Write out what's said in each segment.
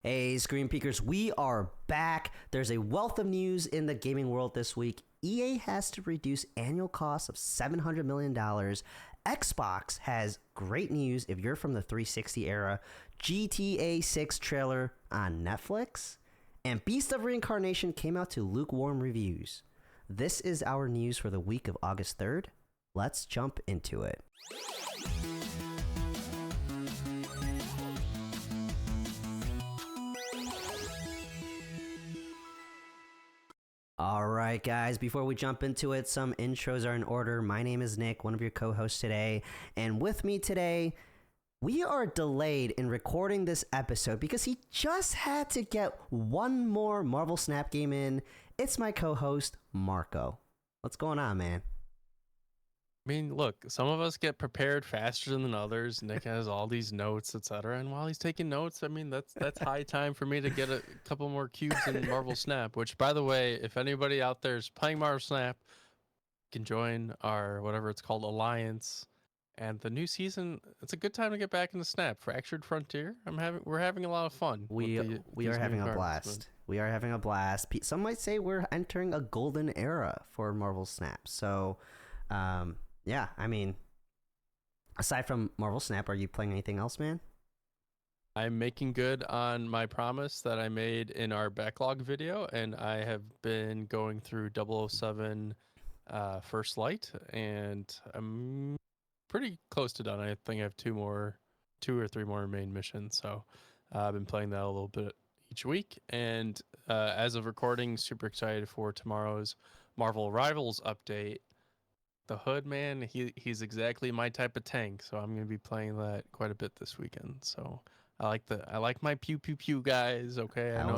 Hey, Screen Peekers, we are back. There's a wealth of news in the gaming world this week. EA has to reduce annual costs of $700 million. Xbox has great news if you're from the 360 era. GTA 6 trailer on Netflix. And Beast of Reincarnation came out to lukewarm reviews. This is our news for the week of August 3rd. Let's jump into it. All right, guys, before we jump into it, some intros are in order. My name is Nick, one of your co-hosts today. And with me today, we are delayed in recording this episode because he just had to get one more Marvel Snap game in. It's my co-host, Marco. What's going on, man? I mean, look, some of us get prepared faster than others. Nick has all these notes, etc. And while he's taking notes, I mean, that's high time for me to get a couple more cubes in Marvel Snap. Which, by the way, if anybody out there is playing Marvel Snap, can join our whatever it's called Alliance. And the new season, it's a good time to get back into Snap. Fractured Frontier, we're having a lot of fun. We are having a blast. We are having a blast. Some might say we're entering a golden era for Marvel Snap. So, yeah, I mean, aside from Marvel Snap, are you playing anything else, man? I'm making good on my promise that I made in our backlog video, and I have been going through 007 First Light, and I'm pretty close to done. I think I have two or three more main missions, so I've been playing that a little bit each week, and as of recording, super excited for tomorrow's Marvel Rivals update. The Hood, man, he's exactly my type of tank, so I'm gonna be playing that quite a bit this weekend. So I like my pew pew pew guys. Okay, I know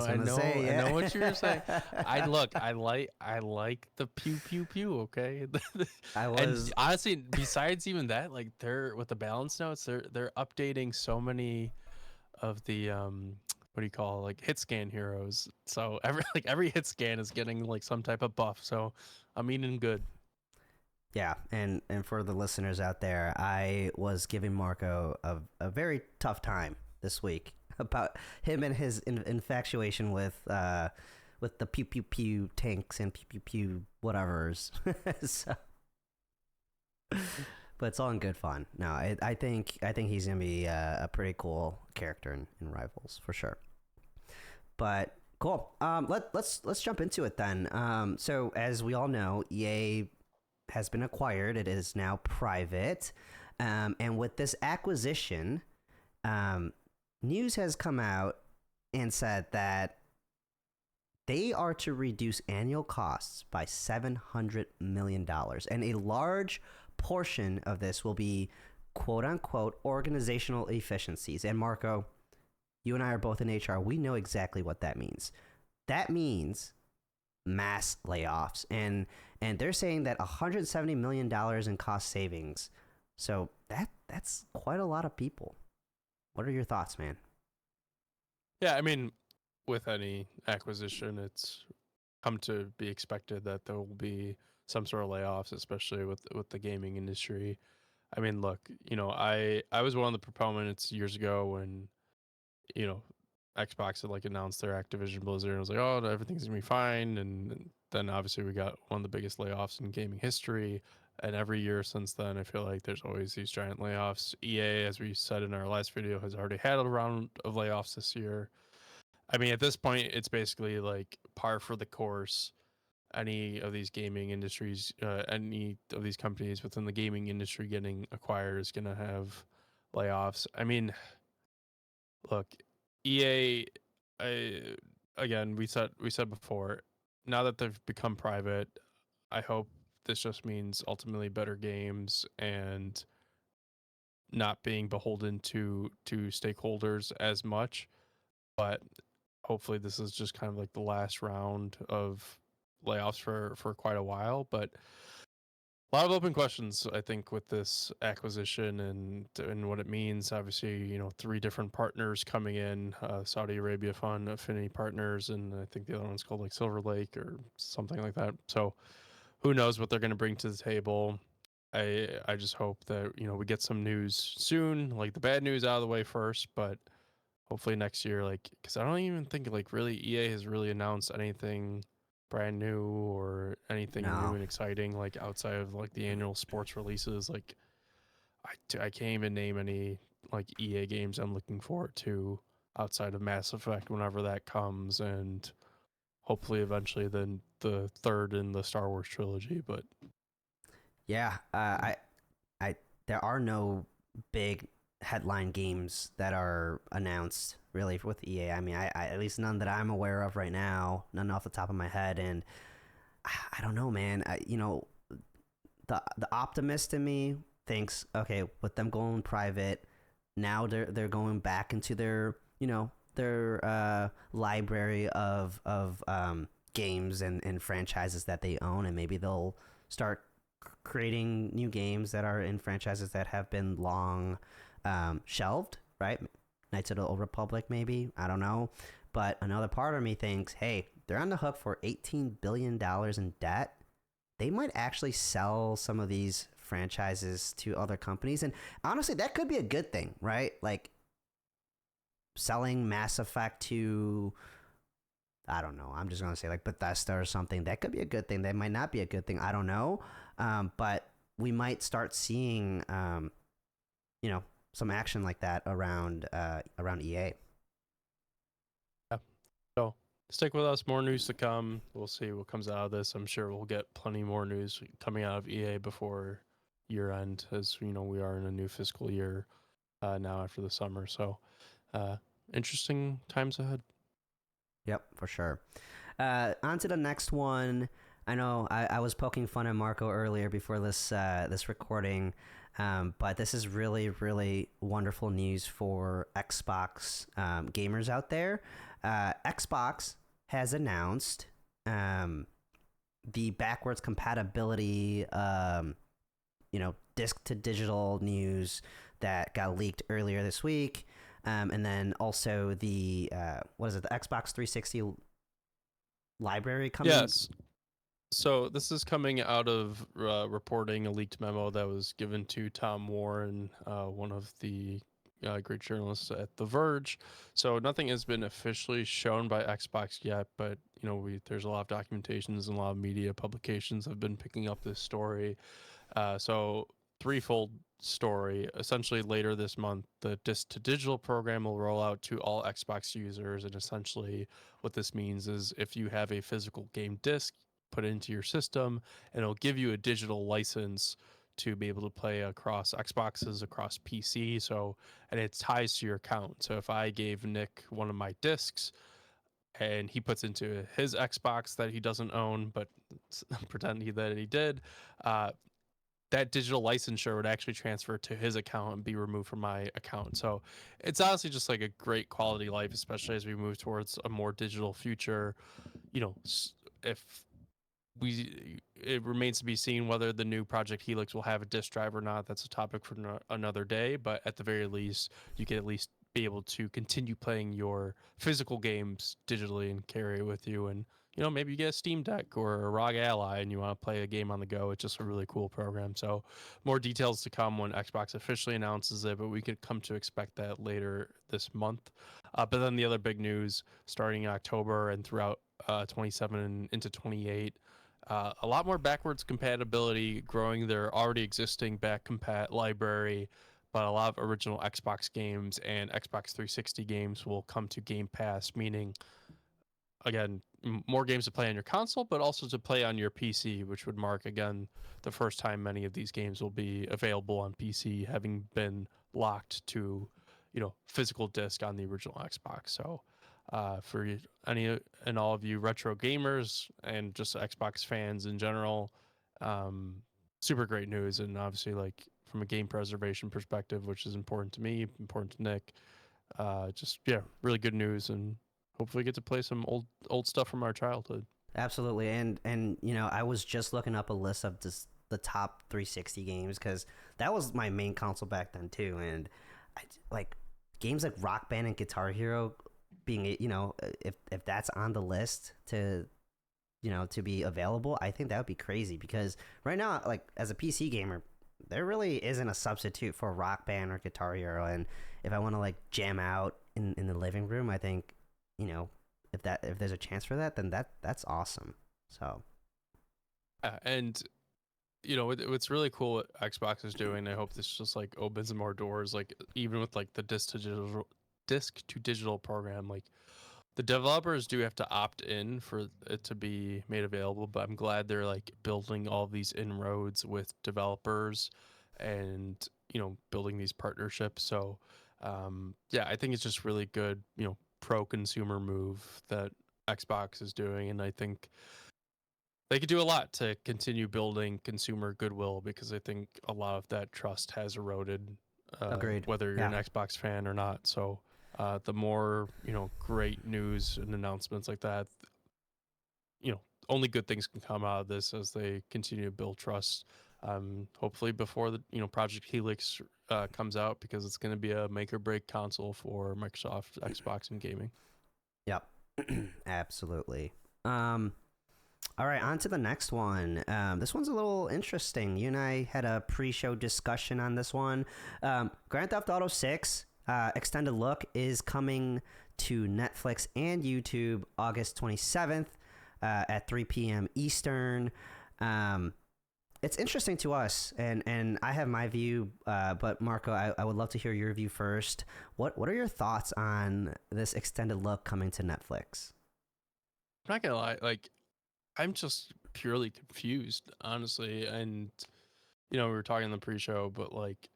what you're saying. I like the pew pew pew. Okay, and honestly, besides even that, like they're with the balance notes, they're updating so many of the what do you call it, like hit scan heroes. So every hit scan is getting like some type of buff. So I'm eating good. Yeah, and for the listeners out there, I was giving Marco a very tough time this week about him and his infatuation with the pew pew pew tanks and pew pew pew whatevers. So, but it's all in good fun. No, I think he's gonna be a pretty cool character in Rivals for sure. But cool. Let's jump into it then. So as we all know, EA has been acquired. It is now private. And with this acquisition, news has come out and said that they are to reduce annual costs by $700 million. And a large portion of this will be quote unquote organizational efficiencies. And Marco, you and I are both in HR. We know exactly what that means. That means mass layoffs, and they're saying that $170 million in cost savings. So that's quite a lot of people. What are your thoughts, man? Yeah, I mean, with any acquisition, it's come to be expected that there will be some sort of layoffs, especially with the gaming industry. I mean, look, I was one of the proponents years ago when, you know, Xbox had like announced their Activision Blizzard and was like, oh, everything's gonna be fine. And then obviously we got one of the biggest layoffs in gaming history. And every year since then, I feel like there's always these giant layoffs. EA, as we said in our last video, has already had a round of layoffs this year. I mean, at this point, it's basically like par for the course. Any of these gaming industries, any of these companies within the gaming industry getting acquired is going to have layoffs. I mean, look, EA, again, we said before, now that they've become private, I hope this just means ultimately better games and not being beholden to stakeholders as much. But hopefully this is just kind of like the last round of layoffs for quite a while. But a lot of open questions, I think, with this acquisition and what it means. Obviously, three different partners coming in: Saudi Arabia Fund, Affinity Partners, and I think the other one's called like Silver Lake or something like that. So, who knows what they're going to bring to the table? I just hope that we get some news soon, like the bad news out of the way first, but hopefully next year, like, because I don't even think like really EA has really announced anything brand new or anything new No. and exciting like outside of like the annual sports releases. Like I can't even name any like EA games I'm looking forward to outside of Mass Effect whenever that comes, and hopefully eventually then the third in the Star Wars trilogy. But Yeah, I there are no big headline games that are announced really with EA. I mean, I at least none that I'm aware of right now, none off the top of my head. And I don't know, man. The optimist in me thinks, okay, with them going private, now they're going back into their their library of games and franchises that they own, and maybe they'll start creating new games that are in franchises that have been long shelved, right? Knights of the Old Republic, maybe, I don't know. But another part of me thinks, hey, they're on the hook for $18 billion in debt. They might actually sell some of these franchises to other companies. And honestly, that could be a good thing, right? Like selling Mass Effect to, I don't know, I'm just going to say like Bethesda or something. That could be a good thing. That might not be a good thing. I don't know. But we might start seeing, some action like that around EA. yeah, so stick with us. More news to come. We'll see what comes out of this. I'm sure we'll get plenty more news coming out of EA before year end, as we are in a new fiscal year now after the summer. So interesting times ahead. Yep, for sure. On to the next one. I know I was poking fun at Marco earlier before this recording, but this is really, really wonderful news for Xbox gamers out there. Xbox has announced the backwards compatibility, disc to digital news that got leaked earlier this week. And then also the the Xbox 360 library coming. Yes. So this is coming out of reporting a leaked memo that was given to Tom Warren, one of the great journalists at The Verge. So nothing has been officially shown by Xbox yet, but there's a lot of documentations and a lot of media publications have been picking up this story. So threefold story. Essentially, later this month, the disc to digital program will roll out to all Xbox users, and essentially, what this means is if you have a physical game disc, put it into your system, and it'll give you a digital license to be able to play across Xboxes, across PC. So, and it ties to your account. So, if I gave Nick one of my discs, and he puts into his Xbox that he doesn't own, but pretend that he did, that digital licensure would actually transfer to his account and be removed from my account. So it's honestly just like a great quality life, especially as we move towards a more digital future. If it remains to be seen whether the new Project Helix will have a disk drive or not. That's a topic for another day. But at the very least, you can at least be able to continue playing your physical games digitally and carry it with you. And maybe you get a Steam Deck or a ROG Ally and you want to play a game on the go. It's just a really cool program. So more details to come when Xbox officially announces it, but we could come to expect that later this month. But then the other big news starting in October and throughout 27 and into 28, a lot more backwards compatibility, growing their already existing back compat library, but a lot of original Xbox games and Xbox 360 games will come to Game Pass, meaning, again, more games to play on your console, but also to play on your PC, which would mark, again, the first time many of these games will be available on PC, having been locked to, physical disc on the original Xbox. So, for any and all of you retro gamers and just Xbox fans in general, super great news. And obviously, like from a game preservation perspective, which is important to me, important to Nick, really good news, and hopefully get to play some old stuff from our childhood. Absolutely. And I was just looking up a list of the top 360 games because that was my main console back then too. And I like games like Rock Band and Guitar Hero being, if that's on the list to to be available, I think that would be crazy because right now, like as a PC gamer, there really isn't a substitute for Rock Band or Guitar Hero. And if I want to like jam out in the living room, I think, you know, if there's a chance for that, then that's awesome. So And what's really cool what Xbox is doing. I hope this just like opens more doors. Like even with like the disc to digital program, like the developers do have to opt in for it to be made available. But I'm glad they're like building all these inroads with developers, and building these partnerships. So yeah, I think it's just really good. Pro consumer move that Xbox is doing, and I think they could do a lot to continue building consumer goodwill, because I think a lot of that trust has eroded, agreed. whether you're Yeah. an Xbox fan or not. So the more great news and announcements like that, only good things can come out of this as they continue to build trust. Hopefully before the Project Helix comes out, because it's going to be a make or break console for Microsoft Xbox and gaming. Yep. Absolutely. All right, on to the next one. This one's a little interesting. You and I had a pre-show discussion on this one. Grand Theft Auto 6 extended look is coming to Netflix and YouTube August 27th at 3 p.m. Eastern. It's interesting to us, and I have my view, but Marco, I would love to hear your view first. What are your thoughts on this extended look coming to Netflix? I'm not gonna lie, like I'm just purely confused, honestly. And we were talking in the pre-show, but like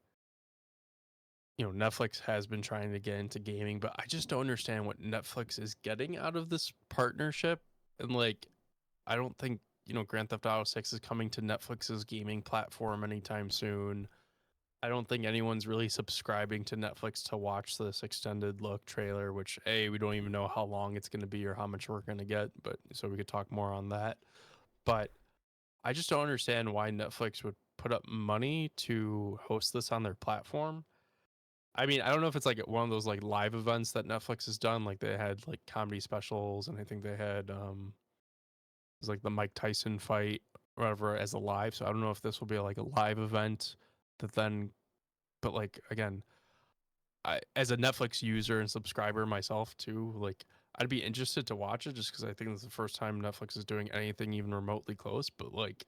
Netflix has been trying to get into gaming, but I just don't understand what Netflix is getting out of this partnership. And like, I don't think Grand Theft Auto 6 is coming to Netflix's gaming platform anytime soon. I don't think anyone's really subscribing to Netflix to watch this extended look trailer, which we don't even know how long it's going to be or how much we're going to get, but so we could talk more on that. But I just don't understand why Netflix would put up money to host this on their platform. I mean, I don't know if it's like one of those like live events that Netflix has done. Like they had like comedy specials, and I think they had it was like the Mike Tyson fight or whatever as a live. So I don't know if this will be like a live event that then, but like again, I as a Netflix user and subscriber myself too, like I'd be interested to watch it just because I think it's the first time Netflix is doing anything even remotely close. But like,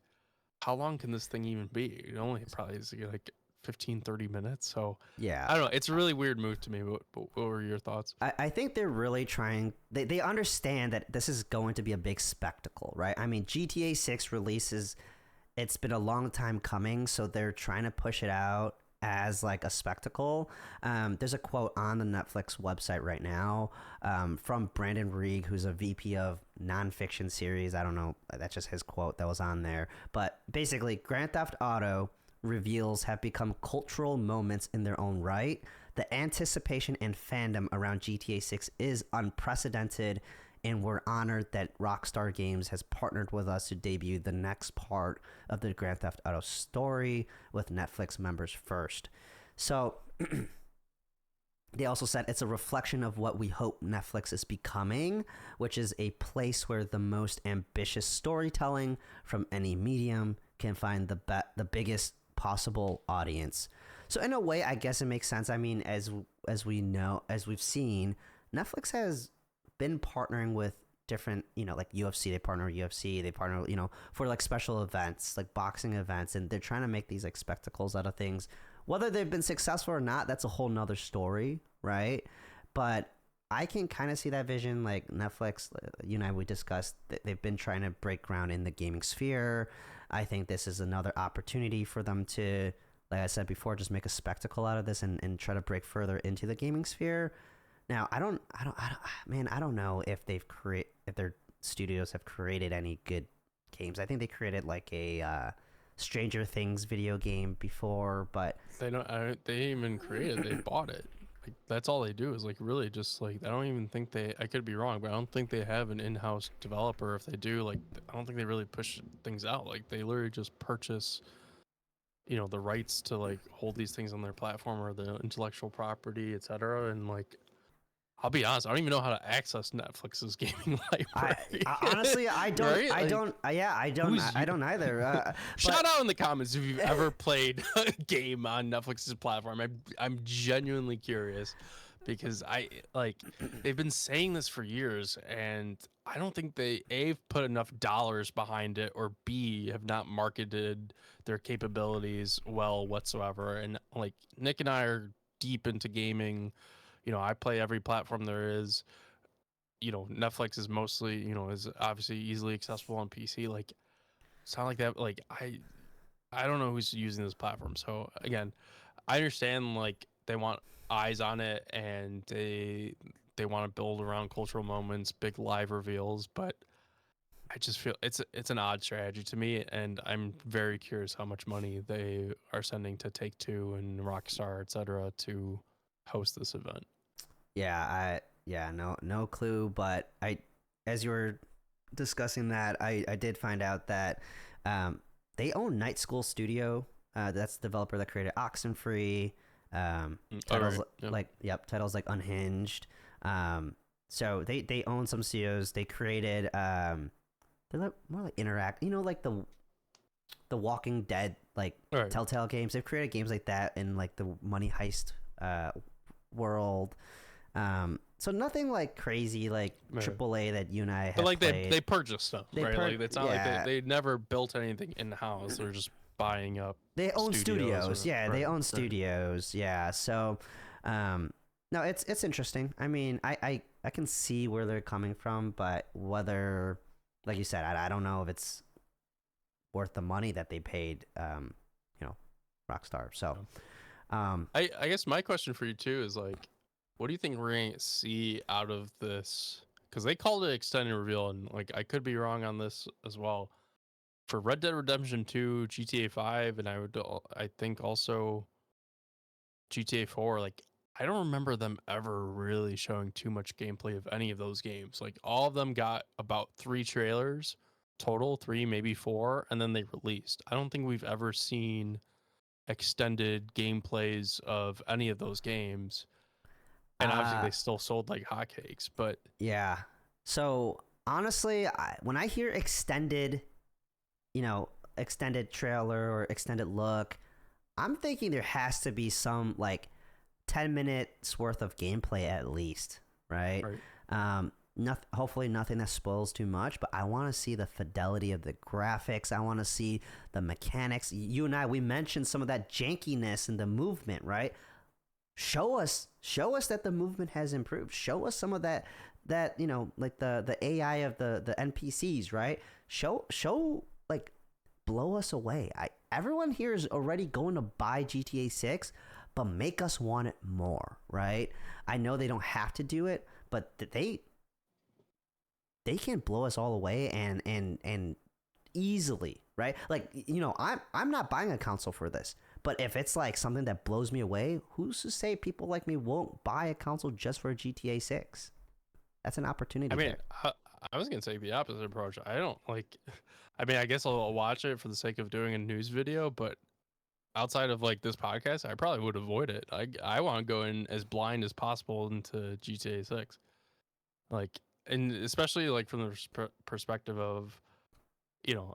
how long can this thing even be? It only probably is like 15-30 minutes. So Yeah. I don't know. It's a really weird move to me. What were your thoughts? I think they're really trying, they understand that this is going to be a big spectacle, right? I mean, GTA 6 releases, it's been a long time coming, so they're trying to push it out as like a spectacle. There's a quote on the Netflix website right now from Brandon Reig, who's a VP of nonfiction series. I don't know, that's just his quote that was on there. But basically, Grand Theft Auto reveals have become cultural moments in their own right. The anticipation and fandom around GTA 6 is unprecedented, and we're honored that Rockstar Games has partnered with us to debut the next part of the Grand Theft Auto story with Netflix members first. So they also said it's a reflection of what we hope Netflix is becoming, which is a place where the most ambitious storytelling from any medium can find the biggest possible audience. So in a way, I guess it makes sense. I mean, as we know, as we've seen, Netflix has been partnering with different, like UFC, they partner with UFC, they partner, for like special events, like boxing events, and they're trying to make these like spectacles out of things. Whether they've been successful or not, that's a whole nother story, right? But I can kind of see that vision. Like Netflix, we discussed that they've been trying to break ground in the gaming sphere. I think this is another opportunity for them to, like I said before, just make a spectacle out of this and try to break further into the gaming sphere. Now, I don't know if if their studios have created any good games. I think they created like a Stranger Things video game before, but They don't. They didn't even create it. They bought it. Like that's all they do is like really just like I don't even think they. I could be wrong, but I don't think they have an in-house developer. If they do, like I don't think they really push things out. Like they literally just purchase, the rights to like hold these things on their platform or the intellectual property, etc. And like I'll be honest, I don't even know how to access Netflix's gaming library. Honestly, I don't. Right? I Like, don't. Yeah, I don't. I don't either. shout out in the comments if you've ever played a game on Netflix's platform. I'm genuinely curious, because they've been saying this for years, and I don't think they have put enough dollars behind it, or B, have not marketed their capabilities well whatsoever. And like Nick and I are deep into gaming. I play every platform there is. Netflix is mostly, is obviously easily accessible on PC. Like, sound like that. Like, I don't know who's using this platform. So again, I understand like they want eyes on it, and they want to build around cultural moments, big live reveals, but I just feel it's an odd strategy to me, and I'm very curious how much money they are sending to Take-Two and Rockstar, etc., to host this event. No clue, but as you were discussing that, I did find out that they own Night School Studio. That's the developer that created Oxenfree. Titles titles like Unhinged. So they own some studios. They created they're more like Interact. Like the Walking Dead Telltale games. They've created games like that in like the Money Heist world. So nothing like crazy like AAA that you and I have but like played. they purchase stuff, right? Like it's not like they never built anything in house. They're just buying up. They own studios. They own studios. Yeah. So, no, it's interesting. I mean, I can see where they're coming from, but whether, like you said, I don't know if it's worth the money that they paid. Rockstar. So, I guess my question for you too is like, what do you think we're going to see out of this? Because they called it extended reveal, and like I could be wrong on this as well. For Red Dead Redemption 2, GTA 5, and I think also GTA 4, like I don't remember them ever really showing too much gameplay of any of those games. Like all of them got about 3 trailers total, 3 maybe 4, and then they released. I don't think we've ever seen extended gameplays of any of those games. And obviously they still sold like hotcakes, but yeah. So honestly, when I hear extended trailer or extended look, I'm thinking there has to be some like 10 minutes worth of gameplay at least, right? Hopefully nothing that spoils too much, but I want to see the fidelity of the graphics. I want to see the mechanics. You and I, we mentioned some of that jankiness in the movement, right? Show us that the movement has improved. Show us some of that like the AI of the NPCs, right? Show like blow us away. Everyone here is already going to buy GTA 6, but make us want it more, right? I know they don't have to do it, but they can blow us all away and easily, right? Like, I'm not buying a console for this, but if it's like something that blows me away, who's to say people like me won't buy a console just for GTA 6? That's an opportunity. I mean, I was gonna say the opposite approach. I don't like. I mean, I guess I'll watch it for the sake of doing a news video, but outside of like this podcast, I probably would avoid it. I want to go in as blind as possible into GTA 6, like, and especially like from the perspective of,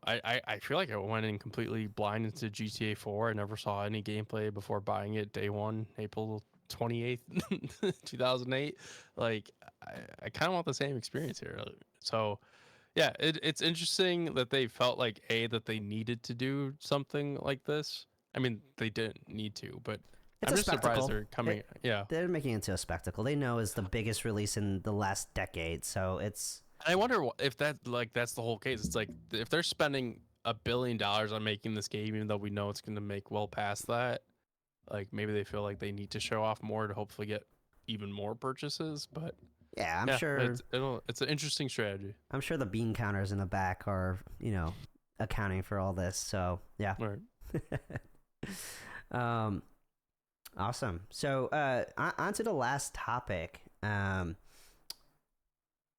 I feel like I went in completely blind into GTA 4. I never saw any gameplay before buying it day one, April 28th, 2008. Like, I kind of want the same experience here. So, yeah, it's interesting that they felt like that they needed to do something like this. I mean, they didn't need to, but I'm just surprised they're coming. They're making it into a spectacle. They know it's the biggest release in the last decade, so it's. I wonder if that's the whole case. It's like if they're spending $1 billion on making this game, even though we know it's going to make well past that, like maybe they feel like they need to show off more to hopefully get even more purchases. But yeah, I'm sure it's an interesting strategy. I'm sure the bean counters in the back are accounting for all this. So yeah. Right. Awesome. So on to the last topic.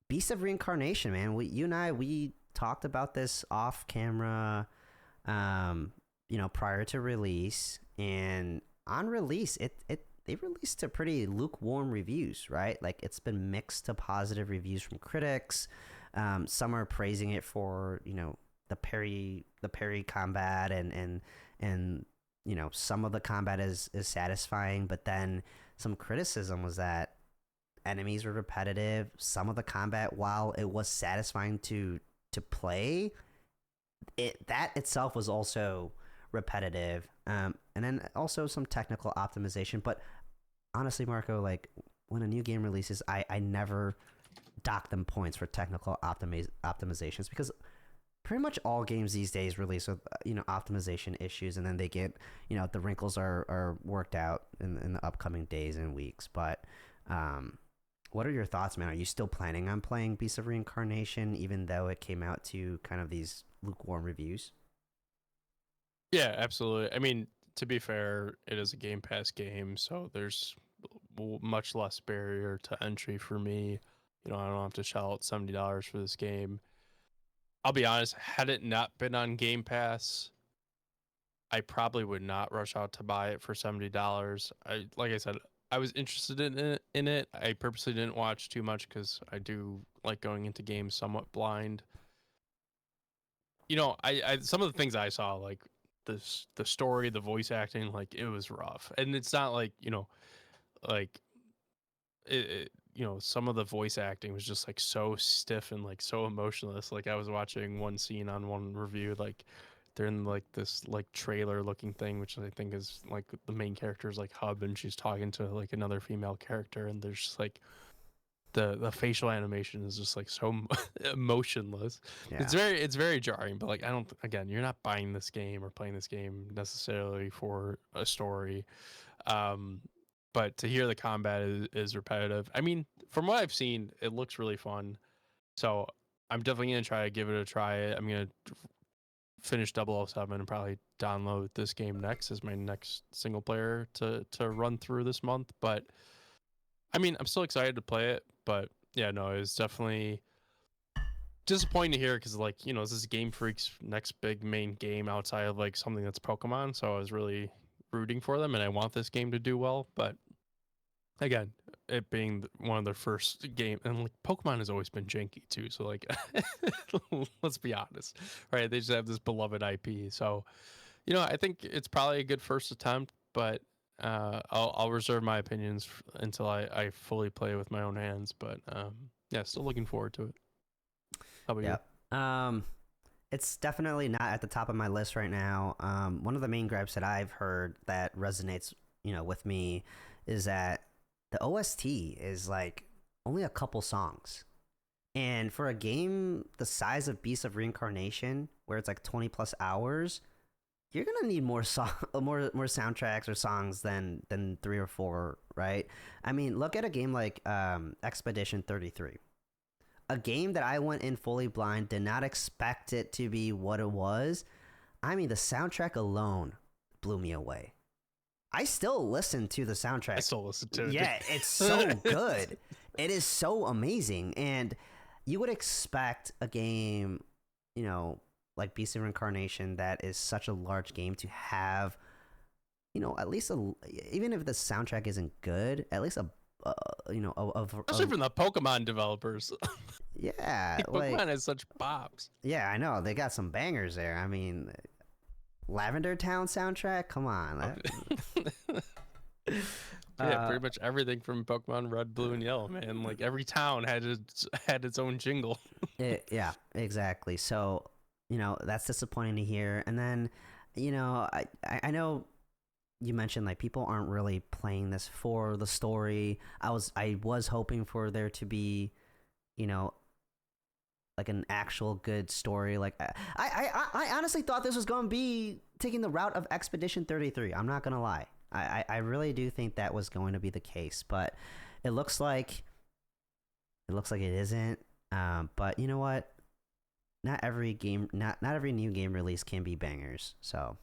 Beast of Reincarnation, man. You and I, we talked about this off camera, prior to release, and on release, they released a pretty lukewarm reviews, right? Like it's been mixed to positive reviews from critics. Some are praising it for the parry combat and some of the combat is satisfying, but then some criticism was that enemies were repetitive. Some of the combat, while it was satisfying to play, that itself was also repetitive. And then also some technical optimization. But honestly, Marco, like when a new game releases, I never dock them points for technical optimizations, because pretty much all games these days release with optimization issues, and then they get the wrinkles are worked out in the upcoming days and weeks. But what are your thoughts, man? Are you still planning on playing Beast of Reincarnation, even though it came out to kind of these lukewarm reviews? Yeah, absolutely. I mean, to be fair, it is a Game Pass game, so there's much less barrier to entry for me. I don't have to shell out $70 for this game. I'll be honest, had it not been on Game Pass, I probably would not rush out to buy it for $70. Like I said, I was interested in it. I purposely didn't watch too much because I do like going into games somewhat blind. I some of the things I saw, like the story, the voice acting, like it was rough. And it's not like, like some of the voice acting was just like so stiff and like so emotionless. Like I was watching one scene on one review, like they're in like this like trailer looking thing, which I think is like the main character is like Hub, and she's talking to like another female character, and there's just like the facial animation is just like so emotionless. Yeah. It's very jarring. But like I don't, again, you're not buying this game or playing this game necessarily for a story. Um, but to hear the combat is repetitive. I mean, from what I've seen, it looks really fun. So I'm definitely gonna try to give it a try. I'm gonna finish 007 and probably download this game next as my next single player to run through this month. But I mean, I'm still excited to play it. But yeah, no, it's definitely disappointing to hear because like this is Game Freak's next big main game outside of like something that's Pokemon. So I was really rooting for them, and I want this game to do well. But again, it being one of their first game, and like Pokemon has always been janky too. So like, let's be honest, right? They just have this beloved IP. So I think it's probably a good first attempt, but I'll reserve my opinions until I fully play with my own hands. But yeah, still looking forward to it. How about you? Yep. It's definitely not at the top of my list right now. One of the main gripes that I've heard that resonates, with me, is that the OST is like only a couple songs. And for a game the size of Beast of Reincarnation, where it's like 20 plus hours, you're gonna need more more soundtracks or songs than three or four, right? I mean, look at a game like Expedition 33, a game that I went in fully blind, did not expect it to be what it was. I mean, the soundtrack alone blew me away. I still listen to the soundtrack. I still listen to it. Yeah, it's so good. It is so amazing. And you would expect a game, like Beast of Reincarnation, that is such a large game, to have, at least even if the soundtrack isn't good, at least Especially from the Pokemon developers. yeah, Pokemon has such pops. Yeah, I know. They got some bangers there. I mean, Lavender Town soundtrack? Come on. Yeah, pretty much everything from Pokemon Red, Blue, and Yellow, man. Like every town had its own jingle. Yeah, exactly. So, that's disappointing to hear. And then, I know you mentioned like people aren't really playing this for the story. I was hoping for there to be, like an actual good story. Like I honestly thought this was going to be taking the route of Expedition 33. I'm not gonna lie. I really do think that was going to be the case, but it looks like it isn't. But you know what? Not every new game release can be bangers. So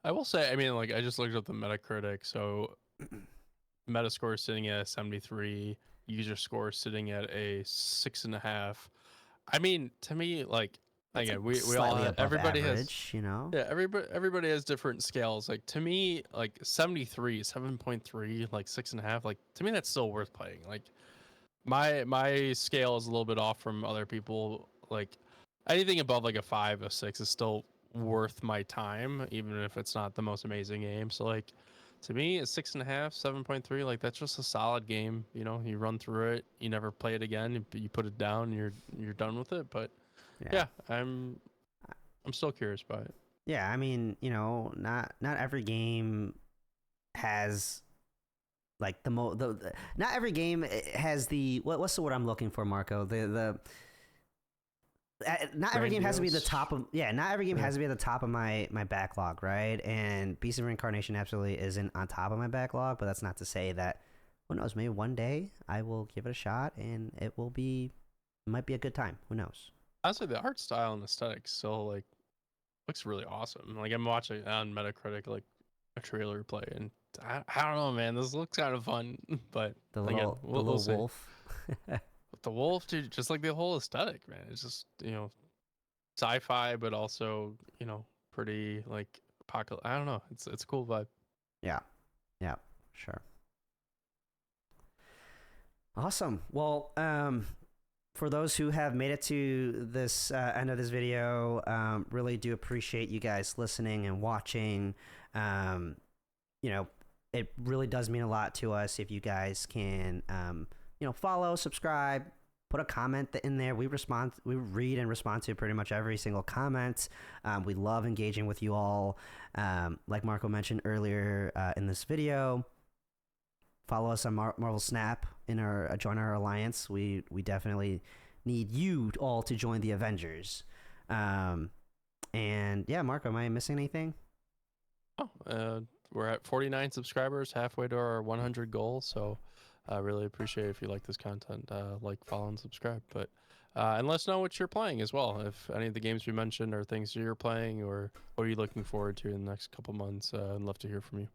I will say, I mean, like I just looked up the Metacritic, so Metascore is sitting at a 73, user score sitting at a 6.5. I mean, to me, like that's again, like we all slightly have, above everybody average, has yeah, everybody has different scales. Like to me, like 73, 7.3, like 6.5, like to me that's still worth playing. Like my scale is a little bit off from other people. Like anything above like a 5, a 6 is still worth my time, even if it's not the most amazing game. So like To me, a 6.5, 7.3, like that's just a solid game. You know, you run through it, you never play it again, you put it down, you're done with it. But Yeah. yeah, I'm still curious about it. Yeah, I mean, not every game has like not every game has what's the word I'm looking for, Marco? The not every game has to be the top of not every game has to be at the top of my backlog, right? And Beast of Reincarnation absolutely isn't on top of my backlog, but that's not to say that who knows, maybe one day I will give it a shot and it might be a good time. Who knows? Honestly, the art style and aesthetic still like looks really awesome. Like I'm watching on Metacritic like a trailer play, and I don't know, man. This looks kind of fun, but The again, we'll little see. wolf. But the wolf, dude, just like the whole aesthetic, man. It's just sci-fi, but also pretty like apocalypse. I don't know. It's a cool vibe. Yeah. Yeah, sure. Awesome. Well, for those who have made it to this end of this video, really do appreciate you guys listening and watching. Um, it really does mean a lot to us if you guys can, follow, subscribe, put a comment in there. We read and respond to pretty much every single comment. We love engaging with you all. Like Marco mentioned earlier in this video, follow us on Marvel Snap join our alliance. We definitely need you all to join the Avengers. And yeah, Marco, am I missing anything? Oh, we're at 49 subscribers, halfway to our 100 goal. So I really appreciate it if you like this content, like, follow, and subscribe. But and let us know what you're playing as well. If any of the games we mentioned are things you're playing, or what are you looking forward to in the next couple months, I'd love to hear from you.